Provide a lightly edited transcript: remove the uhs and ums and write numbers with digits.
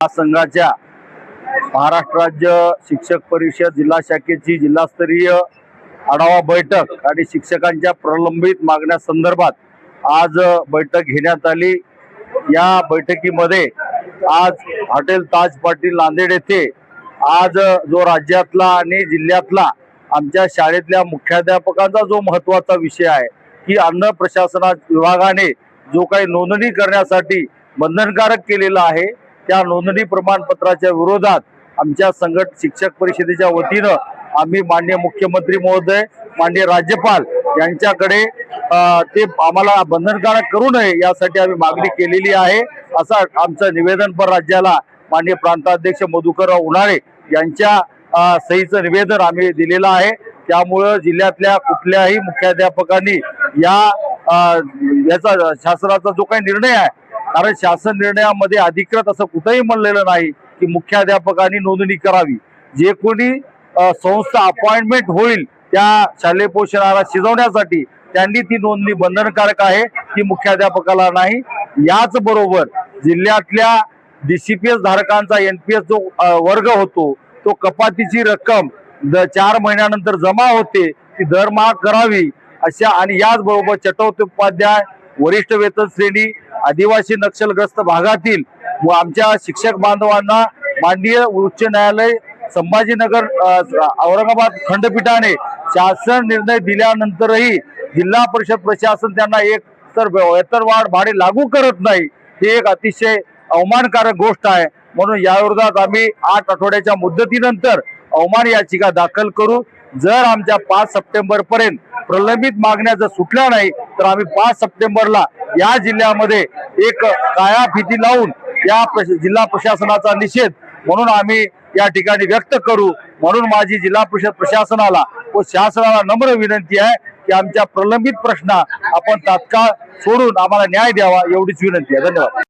संघाच्या महाराष्ट्र राज्य शिक्षक परिषद जिल्हा शाखेची जिल्हास्तरीय आढावा बैठक आणि शिक्षकांच्या प्रलंबित मागण्या संदर्भात आज बैठक घेण्यात आली। या बैठकीमध्ये आज हॉटेल ताज पाटील नांदेड येथे आज जो राज्यातला आणि जिल्ह्यातला आमच्या शाळेतल्या मुख्याध्यापकांचा जो महत्त्वाचा विषय आहे की अन्न प्रशासन विभागाने जो काही नोंदणी करण्यासाठी बंधनकारक केलेला आहे त्या नोंदणी प्रमाणपत्राच्या विरोधात आमच्या संघट शिक्षक परिषदेच्या वतीनं आम्ही माननीय मुख्यमंत्री महोदय माननीय राज्यपाल यांच्याकडे ते आम्हाला बंधनकारक करू नये यासाठी आम्ही मागणी केलेली आहे। असं आमचं निवेदन पर राज्याला माननीय प्रांताध्यक्ष मधुकरराव उन्हाळे यांच्या सहीचं निवेदन आम्ही दिलेलं आहे। त्यामुळे जिल्ह्यातल्या कुठल्याही मुख्याध्यापकांनी याचा शासनाचा जो काही निर्णय आहे, कारण शासन निर्णयामध्ये अधिकृत असं कुठेही म्हणलेलं नाही की मुख्याध्यापकांनी नोंदणी करावी। जे कोणी संस्था अपॉइंटमेंट होईल त्या शालेय पोषणाला शिजवण्यासाठी त्यांनी ती नोंदणी बंधनकारक आहे, ती मुख्याध्यापकाला नाही। याच बरोबर जिल्ह्यातल्या DCPS धारकांचा NPS जो वर्ग होतो तो कपातीची रक्कम 4 महिन्यानंतर जमा होते ती दरमहा करावी अशा आणि याच बरोबर चट्टोपाध्याय वरिष्ठ वेतन श्रेणी आदिवासी नक्षलग्रस्त भागातील व आमच्या शिक्षक बांधवांना माननीय उच्च न्यायालय संभाजीनगर औरंगाबाद खंडपीठाने शासन निर्णय दिल्यानंतरही जिल्हा परिषद प्रशासन त्यांना एक तर वेतनवाढ भाडे लागू करत नाही, ही एक अतिशय अवमानकारक गोष्ट आहे। म्हणून या विरोधात आम्ही 8 आठवड्याच्या मुदतीनंतर अवमान याचिका दाखल करू। जर आमच्या 5 सप्टेंबर पर्यंत प्रलंबित मागण्या जर सुटल्या नाही तर आम्ही 5 सप्टेंबरला या जिल्ह्यामध्ये एक काळ्या फिती लावून या जिल्हा प्रशासनाचा निषेध म्हणून आम्ही या ठिकाणी व्यक्त करू। म्हणून माझी जिल्हा परिषद प्रशासनाला व शासनाला नम्र विनंती आहे की आमच्या प्रलंबित प्रश्न आपण तात्काळ सोडून आम्हाला न्याय द्यावा एवढीच विनंती आहे। धन्यवाद।